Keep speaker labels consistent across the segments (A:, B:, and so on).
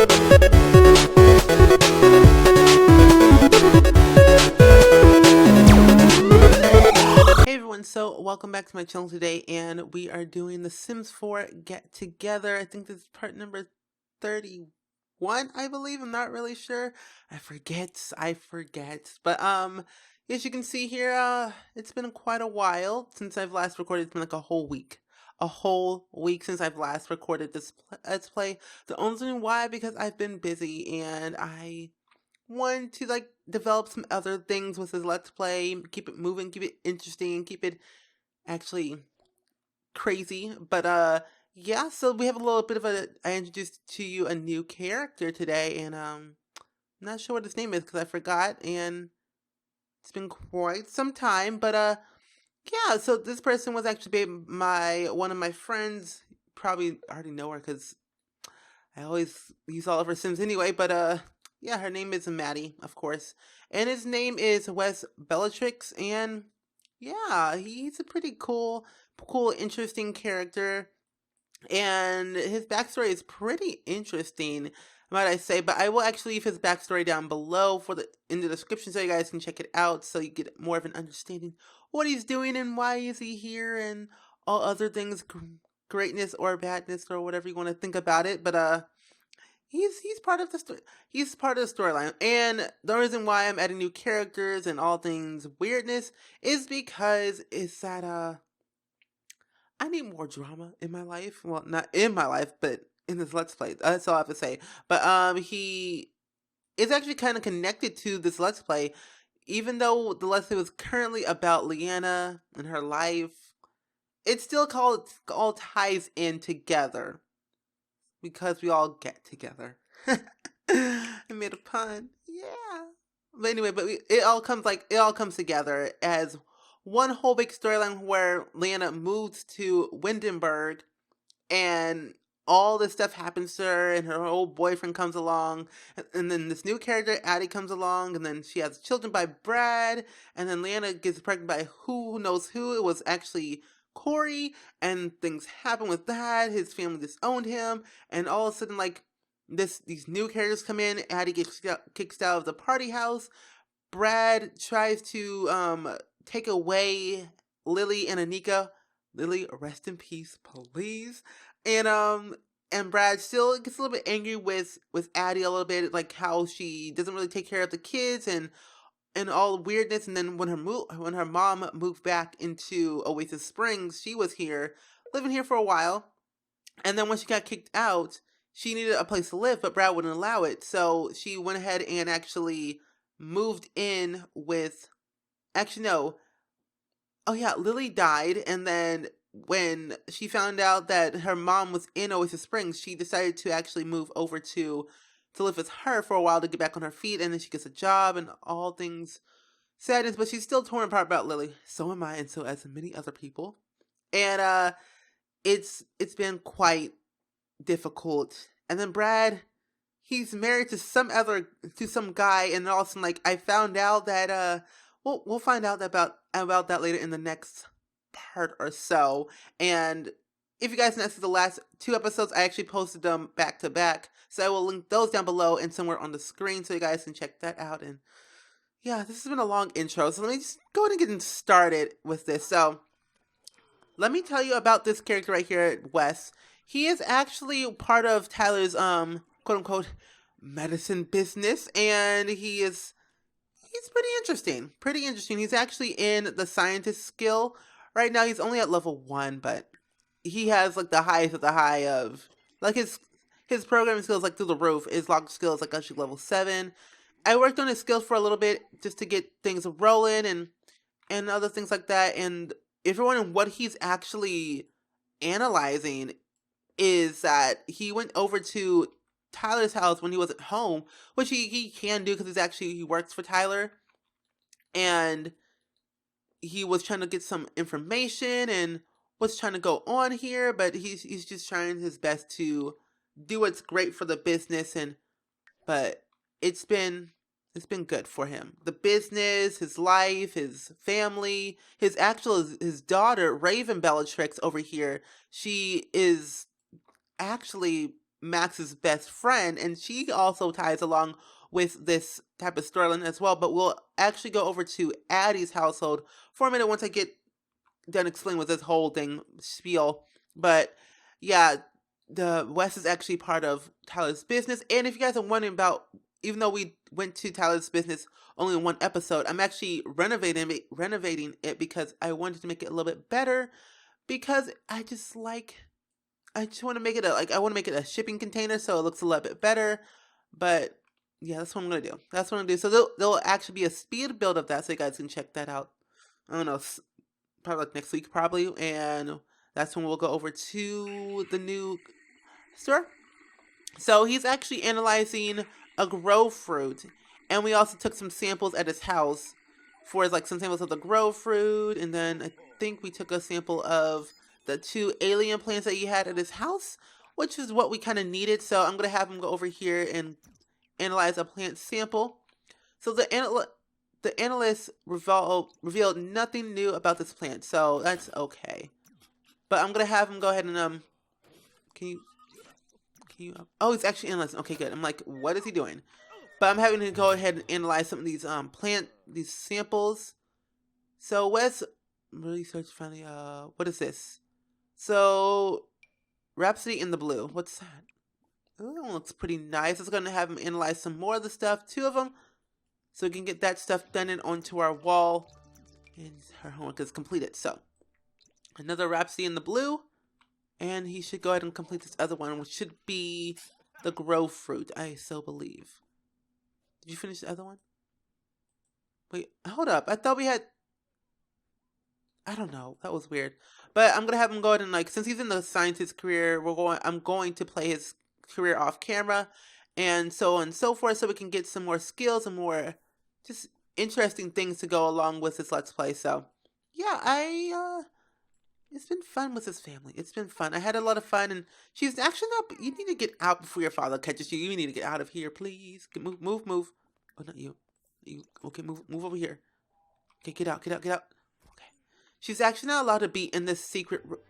A: Hey everyone, so welcome back to my channel today, and we are doing the Sims 4 Get Together. I think this is part number 31, I believe. I'm not really sure. I forget. But as you can see here, it's been quite a while since I've last recorded. It's been like a whole week. A whole week since I've last recorded this Let's Play. The only reason why, because I've been busy and I want to like develop some other things with his Let's Play, keep it moving, keep it interesting, keep it actually crazy. But yeah, so we have a little bit of I introduced to you a new character today, and I'm not sure what his name is because I forgot, and it's been quite some time. But yeah, so this person was actually one of my friends. Probably already know her because I always use all of her Sims anyway. But yeah, her name is Maddy, of course, and his name is Wes Bellatrix, and yeah, he's a pretty cool, interesting character, and his backstory is pretty interesting, might I say. But I will actually leave his backstory down below in the description so you guys can check it out, so you get more of an understanding what he's doing and why is he here and all other things, greatness or badness or whatever you want to think about it. But he's part of the story. He's part of the storyline, and the reason why I'm adding new characters and all things weirdness is because it's that I need more drama in my life. Well, not in my life, but in this Let's Play. That's all I have to say. But he is actually kind of connected to this Let's Play, even though the Let's Play was currently about Leanna and her life. It's still all ties in together because we all get together. I made a pun. Yeah. But anyway, it all comes together as one whole big storyline where Leanna moves to Windenburg, and all this stuff happens to her, and her old boyfriend comes along, and then this new character, Addie, comes along, and then she has children by Brad, and then Leanna gets pregnant by who knows who. It was actually Corey, and things happen with that. His family disowned him, and all of a sudden, like, these new characters come in. Addie gets kicked out of the party house. Brad tries to take away Lily and Anikia. Lily, rest in peace, please. And Brad still gets a little bit angry with Addie a little bit, like how she doesn't really take care of the kids and all weirdness. And then when her mom moved back into Oasis Springs, she was living here for a while. And then when she got kicked out, she needed a place to live, but Brad wouldn't allow it. So she went ahead and actually moved in with, actually no, oh yeah, Lily died, and then when she found out that her mom was in Oasis Springs, she decided to actually move over to live with her for a while to get back on her feet, and then she gets a job and all things sadness, but she's still torn apart about Lily. So am I, and so as many other people. And it's been quite difficult. And then Brad, he's married to some guy, and all of a sudden, like, I found out that we'll find out about that later in the next part or so. And if you guys didn't see the last 2 episodes, I actually posted them back to back, so I will link those down below and somewhere on the screen so you guys can check that out. And yeah, this has been a long intro, so let me just go ahead and get started with this. So let me tell you about this character right here, Wes. He is actually part of Tyler's quote unquote medicine business, and he's pretty interesting. He's actually in the scientist skill right now. He's only at level 1, but he has like the highest of the high of, like, his programming skills like through the roof. His log skill is like actually level 7. I worked on his skills for a little bit just to get things rolling and other things like that. And if you're wondering what he's actually analyzing, is that he went over to Tyler's house when he wasn't home, which he can do because he works for Tyler, and he was trying to get some information and what's trying to go on here, but he's just trying his best to do what's great for the business. But it's been good for him. The business, his life, his family, his daughter, Raven Bellatrix over here, she is actually Max's best friend, and she also ties along with this type of storyline as well. But we'll actually go over to Addie's household for a minute once I get done explaining with this whole thing spiel. But yeah, the Wes is actually part of Tyler's business. And if you guys are wondering about, even though we went to Tyler's business only in one episode, I'm actually renovating it because I wanted to make it a little bit better. Because I just want to make it I want to make it a shipping container so it looks a little bit better. But yeah, that's what I'm gonna do. That's what I'm gonna do. So there'll actually be a speed build of that, so you guys can check that out. I don't know, probably like next week, probably, and that's when we'll go over to the new store. So he's actually analyzing a grow fruit, and we also took some samples at his house for like some samples of the grow fruit, and then I think we took a sample of the 2 alien plants that he had at his house, which is what we kind of needed. So I'm gonna have him go over here and analyze a plant sample. So the analyst revealed nothing new about this plant, so that's okay. But I'm gonna have him go ahead and can you oh, he's actually analyzing. Okay, good. I'm like, what is he doing? But I'm having to go ahead and analyze some of these these samples. So Wes research finally what is this? So Rhapsody in the Blue. What's that? Oh, that one looks pretty nice. I was gonna have him analyze some more of the stuff, 2 of them, so we can get that stuff done and onto our wall. And her homework is completed. So another Rhapsody in the Blue. And he should go ahead and complete this other one, which should be the grow fruit, I so believe. Did you finish the other one? Wait, hold up. I thought we had... I don't know. That was weird. But I'm going to have him go ahead and, like, since he's in the scientist career, I'm going to play his career off camera. And so on and so forth, so we can get some more skills and more just interesting things to go along with this Let's Play. So, yeah, it's been fun with his family. It's been fun. I had a lot of fun, and she's actually not... You need to get out before your father catches you. You need to get out of here, please. Move. Oh, not you. Okay, move over here. Okay, get out. Okay. She's actually not allowed to be in this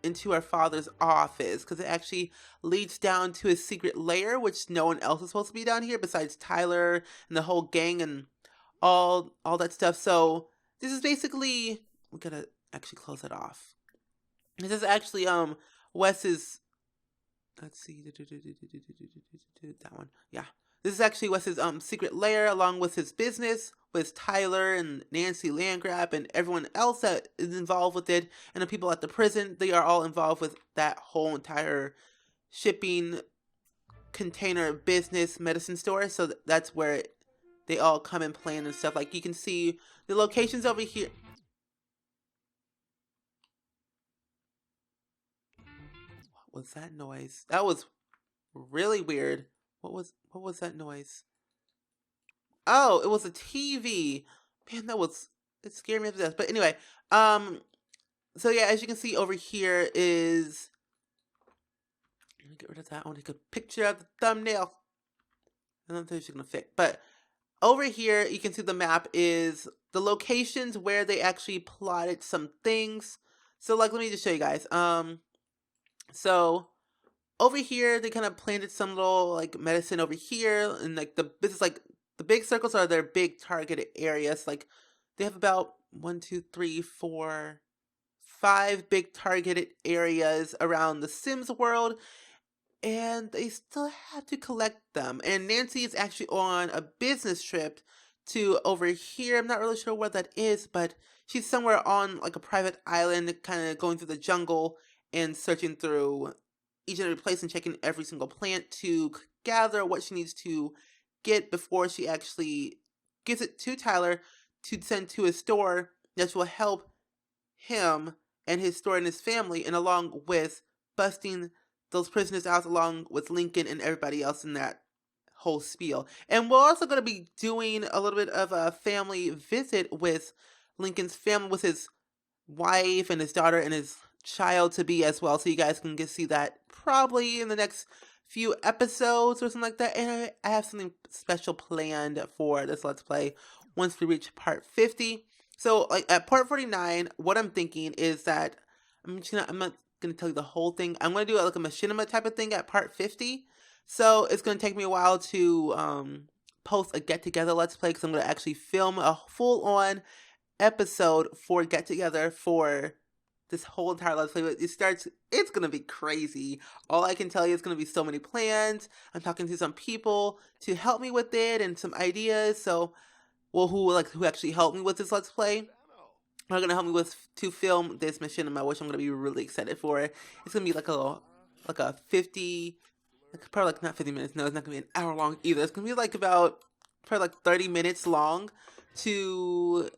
A: into her father's office, because it actually leads down to his secret lair, which no one else is supposed to be down here besides Tyler and the whole gang and all that stuff. So this is basically... We gotta actually close it off. This is actually Wes's, let's see, that one. Yeah. This is actually Wes's secret lair, along with his business with Tyler and Nancy Landgraf and everyone else that is involved with it, and the people at the prison. They are all involved with that whole entire shipping container business medicine store. So that's where they all come and plan and stuff. Like, you can see the locations over here. What was that noise? That was really weird. What was that noise? Oh, it was a TV. Man, it scared me to death. But anyway, so yeah, as you can see over here is, let me get rid of that. I want to take a picture of the thumbnail. I don't think she's gonna fit. But over here, you can see the map is the locations where they actually plotted some things. So like, let me just show you guys. So over here, they kind of planted some little like medicine over here, and like this is like the big circles are their big targeted areas. Like, they have about 1, 2, 3, 4, 5 big targeted areas around the Sims world, and they still have to collect them. And Nancy is actually on a business trip to over here. I'm not really sure where that is, but she's somewhere on like a private island, kind of going through the jungle and searching through each and every place and checking every single plant to gather what she needs to get before she actually gives it to Tyler to send to his store that will help him and his store and his family, and along with busting those prisoners out along with Lincoln and everybody else in that whole spiel. And we're also going to be doing a little bit of a family visit with Lincoln's family, with his wife and his daughter and his child to be as well, so you guys can see that probably in the next few episodes or something like that. And I have something special planned for this Let's Play once we reach part 50. So like at part 49, what I'm thinking is that I'm not gonna tell you the whole thing. I'm gonna do like a machinima type of thing at part 50. So it's going to take me a while to post a get together let's play, because I'm going to actually film a full on episode for get together for this whole entire let's play. It's going to be crazy. All I can tell you is going to be so many plans. I'm talking to some people to help me with it and some ideas. So, well, who actually helped me with this let's play are going to help me with to film this mission, which I'm going to be really excited for. It's going to be like a 50, like probably like not 50 minutes. No, it's not going to be an hour long either. It's going to be like about probably like 30 minutes long to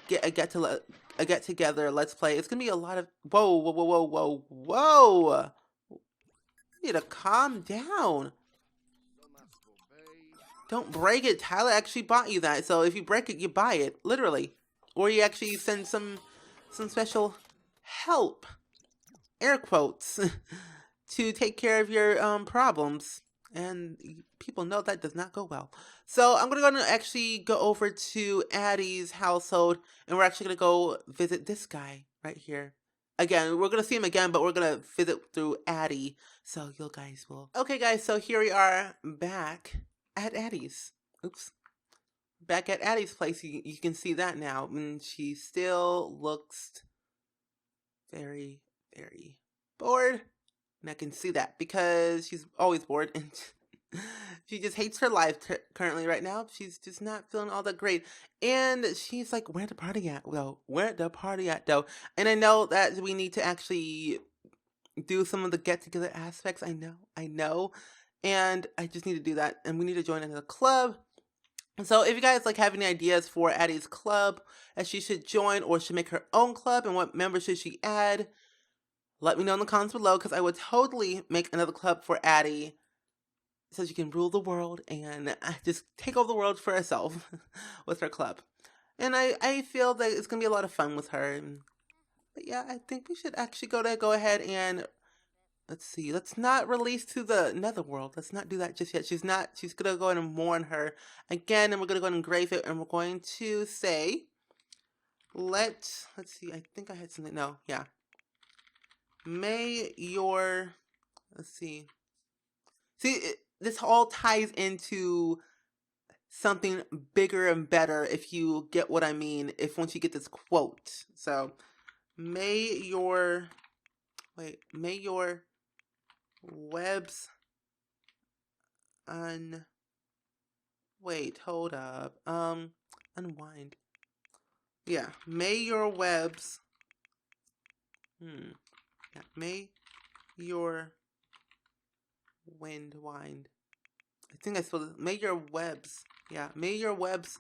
A: get a get together let's play. It's going to be a lot of whoa. You need to calm down. Don't break it. Tyler actually bought you that. So if you break it, you buy it. Literally. Or you actually send some special help, air quotes, to take care of your problems. And people know that does not go well. So I'm going to actually go over to Addie's household. And we're actually going to go visit this guy right here. Again, we're going to see him again, but we're going to visit through Addie. So you guys will. Okay, guys. So here we are back at Addie's. Oops. Back at Addie's place, you can see that now. And she still looks very, very bored. And I can see that because she's always bored. And she just hates her life currently right now. She's just not feeling all that great. And she's like, where the party at? Well, where the party at, though? And I know that we need to actually do some of the get-together aspects. I know. And I just need to do that. And we need to join another club. So if you guys like have any ideas for Addie's club that she should join or should make her own club and what members should she add, let me know in the comments below, because I would totally make another club for Addie so she can rule the world and just take over the world for herself with her club. And I feel that it's going to be a lot of fun with her. But yeah, I think we should actually go ahead and let's see. Let's not release to the netherworld. Let's not do that just yet. She's going to go ahead and mourn her again, and we're going to go ahead and engrave it, and we're going to say, let's see. I think I had something. No, yeah. May your, let's see. This all ties into something bigger and better, if you get what I mean, once you get this quote. So, may your webs hold up. Unwind. Yeah, may your webs yeah, may your wind. I think I spelled it. May your webs. Yeah, may your webs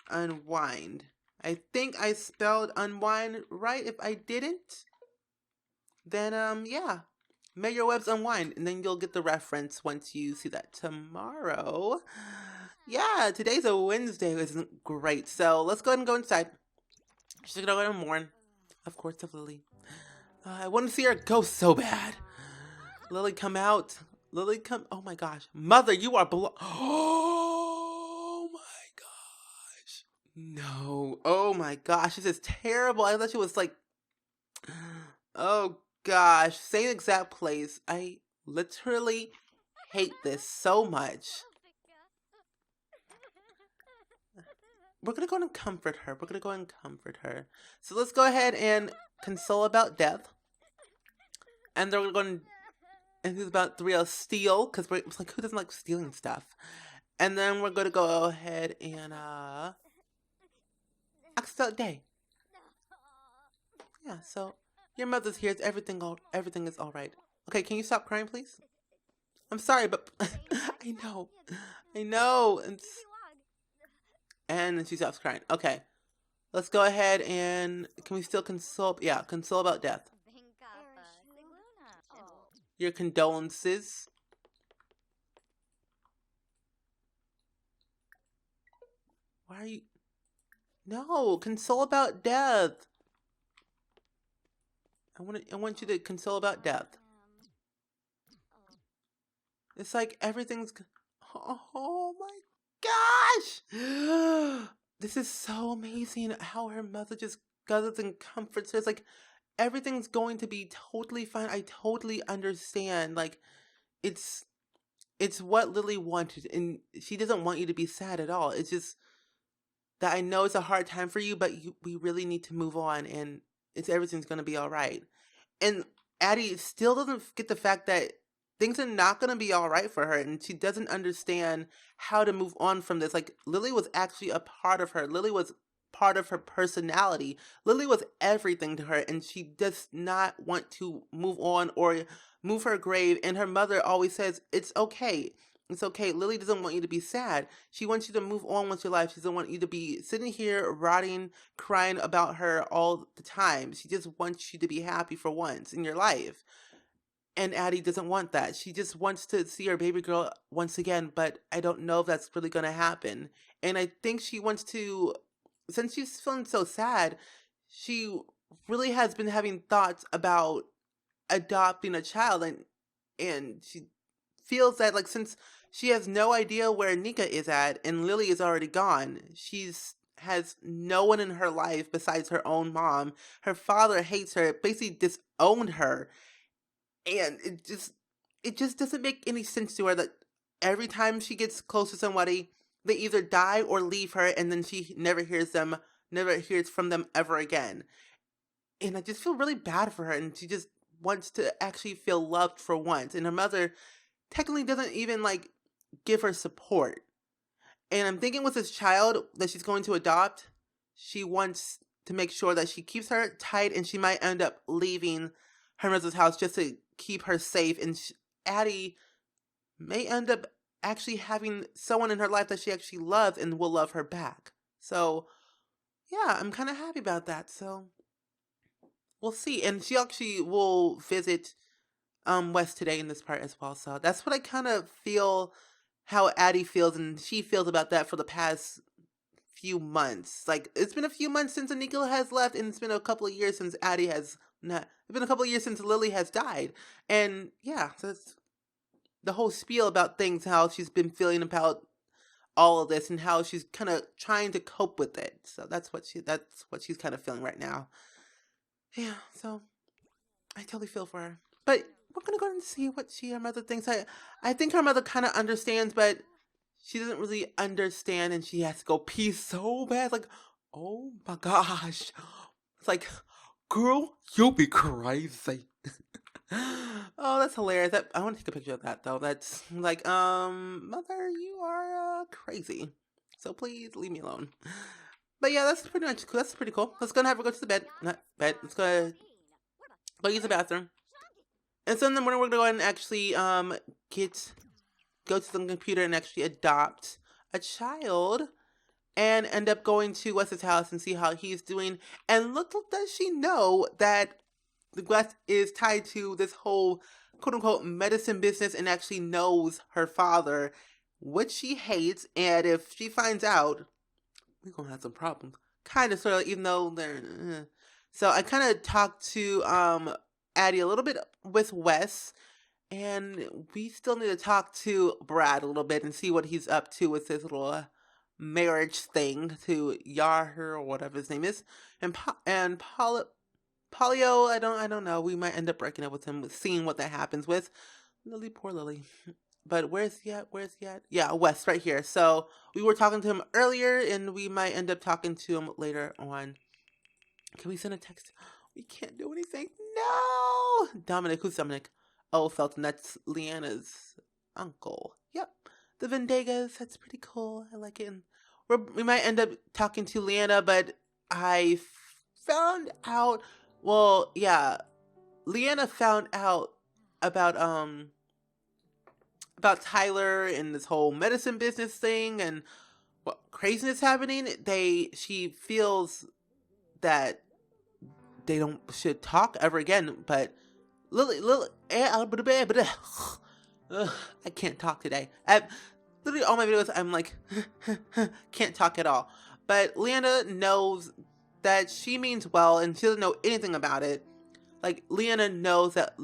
A: unwind. I think I spelled unwind right. If I didn't, then yeah. May your webs unwind, and then you'll get the reference once you see that tomorrow. Yeah, today's a Wednesday. Isn't great. So let's go ahead and go inside. She's gonna go ahead and mourn, of course, of Lily. I want to see her go so bad. Lily, come out. Lily, come. Oh my gosh, Mother, you are Oh my gosh. No. Oh my gosh, this is terrible. I thought she was like. Oh gosh, same exact place. I literally hate this so much. We're gonna go and comfort her. So let's go ahead and console about death. And then we're going and this is about 3 steal, because it's like, who doesn't like stealing stuff? And then we're gonna go ahead and ask about day. Yeah, so your mother's here. Everything is all right. Okay, can you stop crying, please? I'm sorry, but I know. And she stops crying. Okay, let's go ahead and can we still console? Yeah, console about death. Your condolences. Why are you? No, console about death. I want you to console about death. It's like everything's. Oh my gosh! This is so amazing how her mother just gathers and comforts her. It's like everything's going to be totally fine. I totally understand. Like, it's it's what Lily wanted, and she doesn't want you to be sad at all. It's just that I know it's a hard time for you, but we really need to move on, and everything's gonna be all right. And Addie still doesn't get the fact that things are not gonna be all right for her, and she doesn't understand how to move on from this. Like, Lily was actually a part of her. Lily was part of her personality. Lily was everything to her, and she does not want to move on or move her grave. And her mother always says, it's okay. It's okay. Lily doesn't want you to be sad. She wants you to move on with your life. She doesn't want you to be sitting here rotting, crying about her all the time. She just wants you to be happy for once in your life. And Addie doesn't want that. She just wants to see her baby girl once again, but I don't know if that's really going to happen. And I think she wants to, since she's feeling so sad, she really has been having thoughts about adopting a child, and she feels that, like, since she has no idea where Nika is at and Lily is already gone, has no one in her life besides her own mom. Her father hates her, basically disowned her, and it just doesn't make any sense to her that every time she gets close to somebody, they either die or leave her, and then she never hears from them ever again. And I just feel really bad for her, and she just wants to actually feel loved for once. And her mother technically doesn't even, like, give her support. And I'm thinking with this child that she's going to adopt, she wants to make sure that she keeps her tight, and she might end up leaving her mother's house just to keep her safe. And Addie may end up actually having someone in her life that she actually loves and will love her back. So, yeah, I'm kind of happy about that. So, we'll see. And she actually will visit Wes today in this part as well. So that's what I kind of feel how Addie feels, and she feels about that for the past few months. Like, it's been a few months since Anikia has left, and it's been a couple of years since Addie has not. It's been a couple of years since Lily has died. And yeah, so that's the whole spiel about things, how she's been feeling about all of this and how she's kind of trying to cope with it. So that's what she's kind of feeling right now. Yeah, so I totally feel for her. But we're gonna go and see what her mother thinks. I think her mother kind of understands, but she doesn't really understand, and she has to go pee so bad. Like, oh my gosh. It's like, girl, you'll be crazy. Oh, that's hilarious. I want to take a picture of that, though. That's like, mother, you are crazy. So please leave me alone. But yeah, that's pretty cool. Let's go and have her go to the bed. Not bed. Let's go use the bathroom. And so in the morning, we're gonna go ahead and actually go to the computer and actually adopt a child, and end up going to Wes's house and see how he's doing. And little does she know that Wes is tied to this whole quote-unquote medicine business and actually knows her father, which she hates. And if she finds out, we're gonna have some problems. Kind of, sort of, even though they're... So I kind of talked to Addie a little bit with Wes, and we still need to talk to Brad a little bit and see what he's up to with his little marriage thing to Yahoo or whatever his name is. And Polio, I don't know. We might end up breaking up with him, seeing what that happens with Lily. Poor Lily. But where's he at? Yeah, Wes, right here. So we were talking to him earlier, and we might end up talking to him later on. Can we send a text? We can't do anything. No! Dominic. Who's Dominic? Oh, Felton. That's Leanna's uncle. Yep. The Vendegas. That's pretty cool. I like it. And we might end up talking to Leanna, but I found out... Well, yeah. Leanna found out about Tyler and this whole medicine business thing and what craziness happening. She feels that they should talk ever again, but Lily, I can't talk today. Literally all my videos, I'm like, can't talk at all. But Leanna knows that she means well, and she doesn't know anything about it. Like, Leanna knows that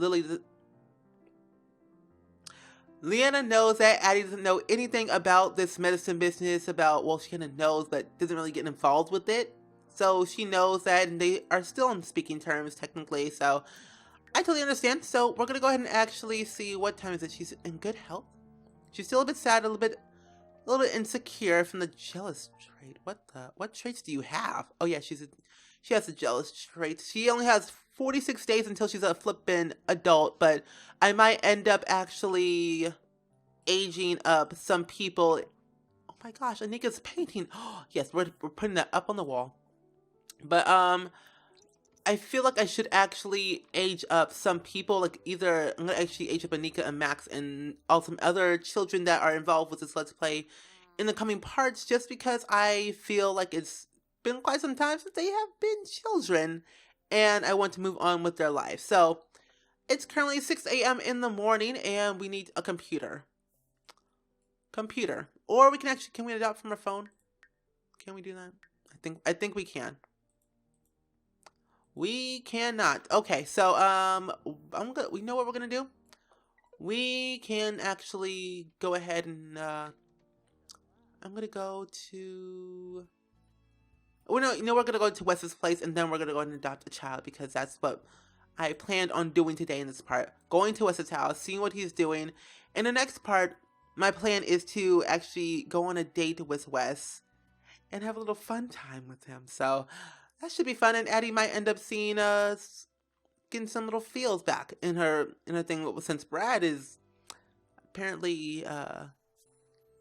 A: Addie doesn't know anything about this medicine business, she kind of knows, but doesn't really get involved with it. So she knows that, and they are still on speaking terms, technically, so I totally understand. So we're going to go ahead and actually see what time is it. She's in good health. She's still a bit sad, a little bit insecure from the jealous trait. What traits do you have? Oh yeah, she has a jealous trait. She only has 46 days until she's a flippin' adult, but I might end up actually aging up some people. Oh my gosh, Anikia's painting. Oh, yes, we're putting that up on the wall. But I feel like I should actually age up some people. Like either I'm gonna actually age up Anikia and Max and all some other children that are involved with this Let's Play in the coming parts, just because I feel like it's been quite some time since they have been children, and I want to move on with their life. So it's currently 6 a.m. in the morning, and we need a computer. Or we can we adopt from our phone? Can we do that? I think we can. We cannot. Okay, so we know what we're gonna do. We can actually go ahead and I'm gonna go to. Well, no, we're gonna go to Wes's place, and then we're gonna go and adopt a child, because that's what I planned on doing today in this part. Going to Wes's house, seeing what he's doing. In the next part, my plan is to actually go on a date with Wes and have a little fun time with him. So that should be fun, and Addie might end up seeing us getting some little feels back in her thing. Since Brad is apparently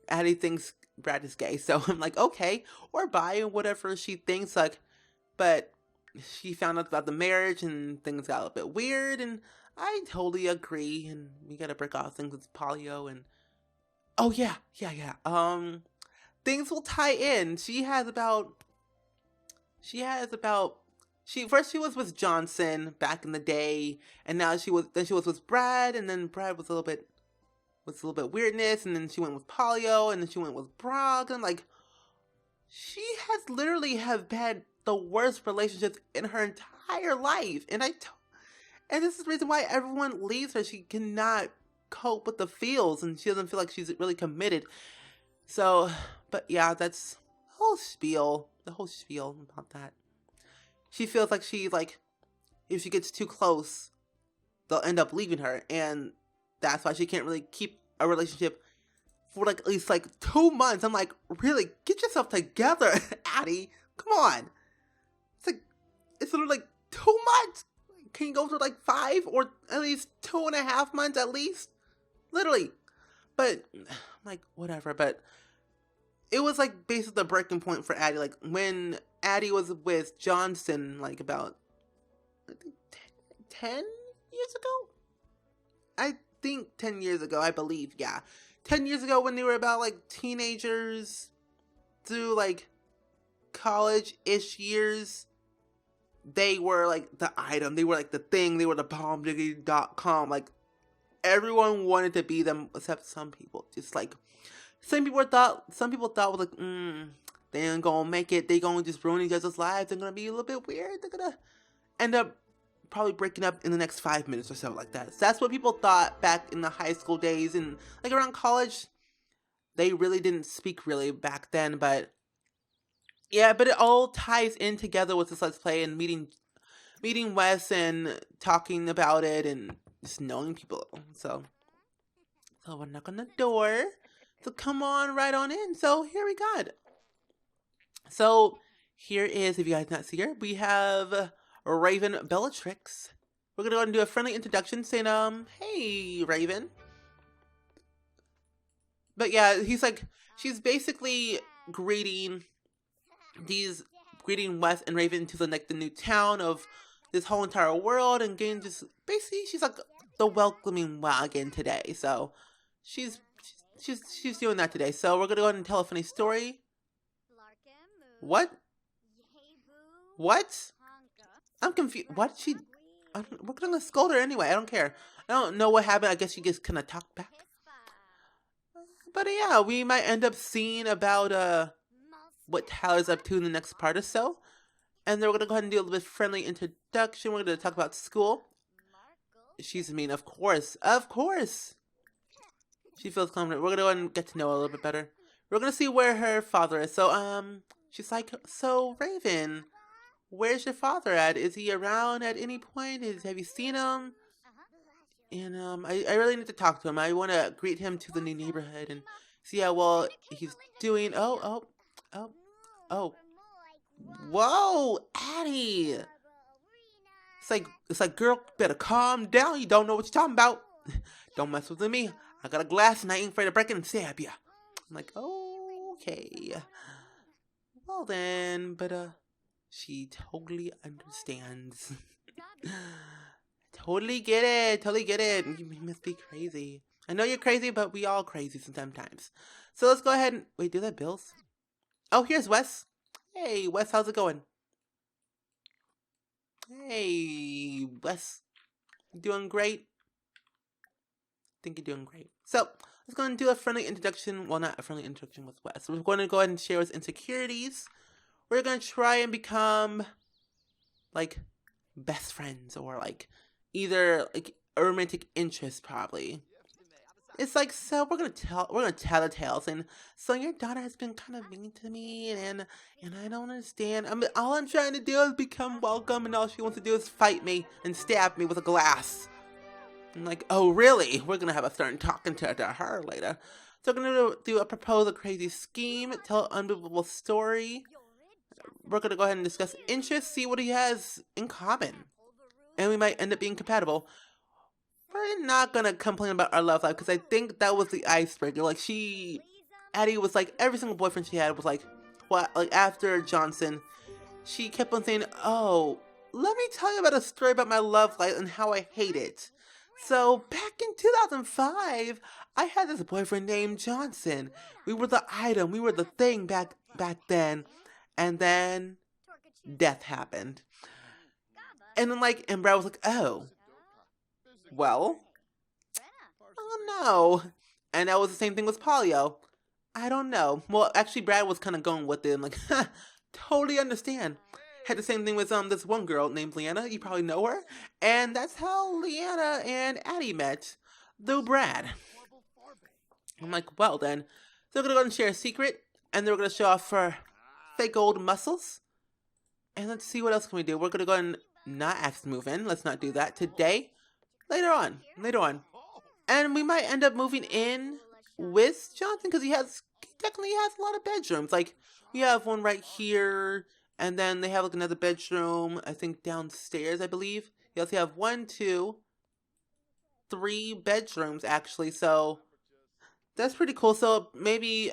A: Addie thinks Brad is gay, so I'm like, okay, or bi, whatever she thinks. Like, but she found out about the marriage and things got a little bit weird, and I totally agree. And we gotta break off things with polio, and oh yeah. Things will tie in. She first was with Johnson back in the day, and now she was with Brad, and then Brad was a little bit weirdness, and then she went with polio, and then she went with Brock, and I'm like, she has literally have had the worst relationships in her entire life, and this is the reason why everyone leaves her. She cannot cope with the feels, and she doesn't feel like she's really committed. So, but yeah, that's the whole spiel about that. She feels like if she gets too close, they'll end up leaving her, and that's why she can't really keep a relationship for like at least like 2 months. I'm like, really, get yourself together, Addie. Come on. It's literally like 2 months. Can you go for like 5 or at least 2.5 months at least? Literally. But like, whatever. But it was like basically the breaking point for Addie. Like when Addie was with Johnson, like about, I think 10 years ago? I think 10 years ago, I believe, yeah. 10 years ago, when they were about like teenagers through like college-ish years, they were like the item. They were like the thing. They were the bombdiggity.com. Like everyone wanted to be them, except some people. Just like some people thought was like, they ain't gonna make it. They gonna just ruin each other's lives. They're gonna be a little bit weird. They're gonna end up probably breaking up in the next 5 minutes or so, like that. So that's what people thought back in the high school days, and like around college, they really didn't speak really back then. But yeah, but it all ties in together with this Let's Play and meeting Wes and talking about it and just knowing people. So we're knock on the door. So come on right on in. So here we got. So here is, if you guys not see her, we have Raven Bellatrix. We're gonna go ahead and do a friendly introduction saying, hey, Raven. But yeah, she's basically greeting Wes and Raven to the new town of this whole entire world, and getting just basically she's like the welcoming wagon today. So she's doing that today. So we're gonna go ahead and tell a funny story. What? I'm confused. What did she? We're gonna scold her anyway. I don't care. I don't know what happened. I guess she just kind of talked back. But yeah, we might end up seeing about what Tyler's up to in the next part or so. And then we're gonna go ahead and do a little bit friendly introduction. We're gonna talk about school. She's mean, of course. She feels confident. We're gonna go ahead and get to know her a little bit better. We're gonna see where her father is. So she's like, so Raven, where's your father at? Is he around at any point? Have you seen him? And I really need to talk to him. I want to greet him to the new neighborhood and see how well he's doing. Oh. Whoa, Addie! It's like, girl, better calm down. You don't know what you're talking about. Don't mess with me. I got a glass and I ain't afraid to break it and stab ya. I'm like, okay. Well then, but she totally understands. Totally get it. Totally get it. You must be crazy. I know you're crazy, but we all crazy sometimes. So let's go ahead and wait. Do that, Bills? Oh, here's Wes. Hey, Wes, how's it going? Hey, Wes. You doing great? I think you're doing great. So let's go and do a friendly introduction. Well, not a friendly introduction with Wes. We're going to go ahead and share his insecurities. We're going to try and become like best friends or like either like a romantic interest probably. It's like, so we're gonna tell the tales, and so your daughter has been kind of mean to me, and I don't understand. All I'm trying to do is become welcome, and all she wants to do is fight me and stab me with a glass. I'm like, oh really? We're gonna have a stern talking to her later. So we're gonna propose a crazy scheme, tell an unbelievable story. We're gonna go ahead and discuss interests, see what he has in common, and we might end up being compatible. We're not gonna complain about our love life because I think that was the icebreaker. Like Addie was like, every single boyfriend she had was like, what? Like after Johnson, she kept on saying, oh, let me tell you about a story about my love life and how I hate it. So back in 2005, I had this boyfriend named Johnson. We were the item, we were the thing back then, and then death happened. And then and Brad was like, oh. Well, oh no. And that was the same thing with Polio. I don't know. Well, actually, Brad was kind of going with it. I'm like, totally understand. Had the same thing with this one girl named Leanna. You probably know her. And that's how Leanna and Addie met. Through Brad. I'm like, well then. So we're going to go and share a secret. And then we're going to show off her fake old muscles. And let's see what else can we do. We're going to go and not act move in. Let's not do that today. Later on. And we might end up moving in with Jonathan because he technically has a lot of bedrooms. Like, we have one right here, and then they have like another bedroom, I think downstairs, I believe. They also have 1, 2, 3 bedrooms actually, so that's pretty cool. So maybe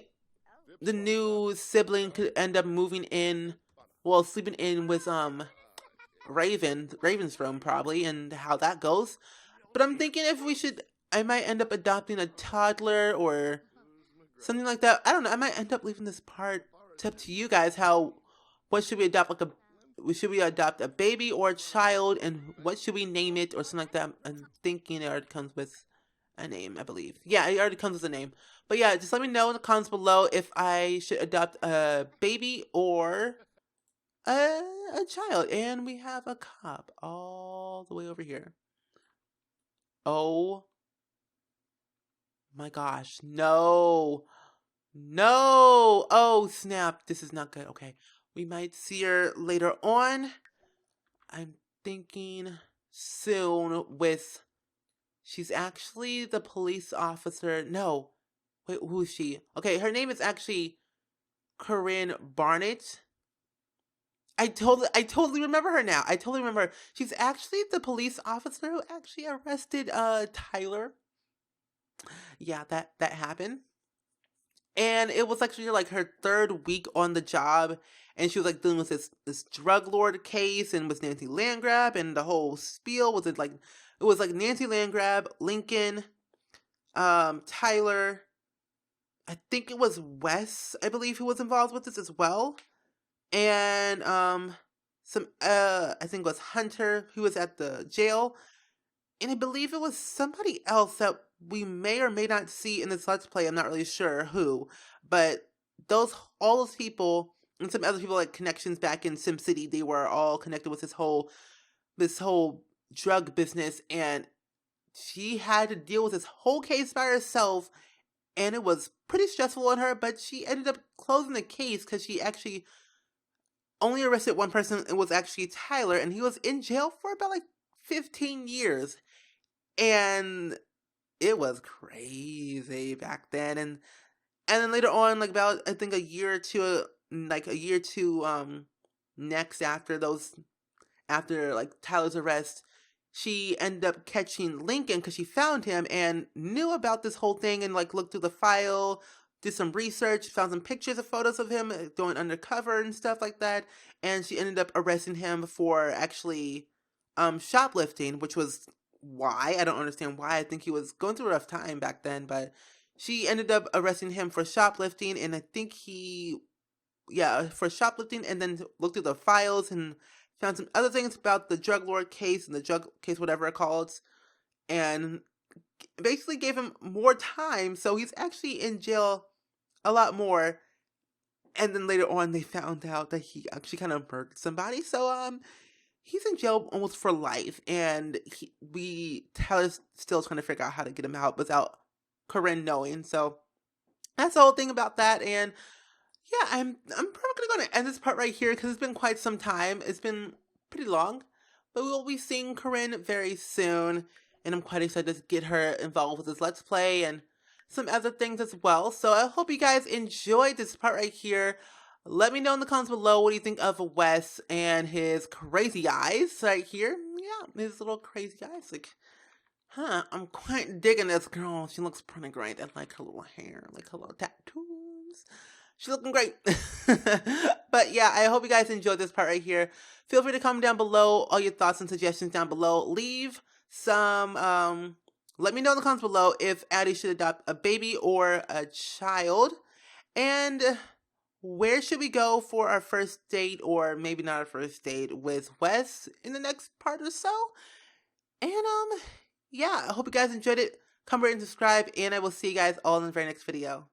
A: the new sibling could end up moving in, well, sleeping in with Raven's room probably, and how that goes. But I'm thinking I might end up adopting a toddler or something like that. I don't know. I might end up leaving this part. It's up to you guys. What should we adopt? Should we adopt a baby or a child? And what should we name it or something like that? I'm thinking it already comes with a name, I believe. Yeah, it already comes with a name. But yeah, just let me know in the comments below if I should adopt a baby or a child. And we have a cop all the way over here. Oh my gosh, no. Oh snap, this is not good. Okay, we might see her later on. I'm thinking soon she's actually the police officer. No, wait, who is she? Okay, her name is actually Corinne Barnett. I totally remember her now. I totally remember. She's actually the police officer who actually arrested Tyler. Yeah, that happened. And it was actually like her 3rd week on the job, and she was like dealing with this drug lord case, and with Nancy Landgrab, and the whole spiel was it was like Nancy Landgrab, Lincoln, Tyler. I think it was Wes, I believe, who was involved with this as well. And I think it was Hunter who was at the jail, and I believe it was somebody else that we may or may not see in this Let's Play. I'm not really sure who, but all those people and some other people like connections back in SimCity, they were all connected with this whole drug business, and she had to deal with this whole case by herself, and it was pretty stressful on her, but she ended up closing the case because she actually only arrested one person. It was actually Tyler, and he was in jail for about 15 years. And it was crazy back then. And then later on, like about I think a year or two, next after like Tyler's arrest, she ended up catching Lincoln because she found him and knew about this whole thing and like looked through the file, did some research, found some pictures of photos of him going undercover and stuff like that, and she ended up arresting him for actually shoplifting, which was why I don't understand why. I think he was going through a rough time back then, but she ended up arresting him for shoplifting, and I think for shoplifting, and then looked through the files and found some other things about the drug lord case and the drug case, whatever it calls, and basically gave him more time. So he's actually in jail a lot more. And then later on, they found out that he actually kind of murdered somebody. So he's in jail almost for life, and Tyler's still trying to figure out how to get him out without Corinne knowing. So that's the whole thing about that. And yeah, I'm probably going to end this part right here because it's been quite some time. It's been pretty long, but we'll be seeing Corinne very soon, and I'm quite excited to get her involved with this Let's Play and some other things as well. So I hope you guys enjoyed this part right here. Let me know in the comments below what do you think of Wes and his crazy eyes right here. Yeah, his little crazy eyes. Like, I'm quite digging this girl. She looks pretty great. I like her little hair, like her little tattoos. She's looking great. But yeah, I hope you guys enjoyed this part right here. Feel free to comment down below all your thoughts and suggestions down below. Leave some, let me know in the comments below if Addie should adopt a baby or a child. And where should we go for our first date, or maybe not our first date, with Wes in the next part or so? And yeah, I hope you guys enjoyed it. Come rate and subscribe, and I will see you guys all in the very next video.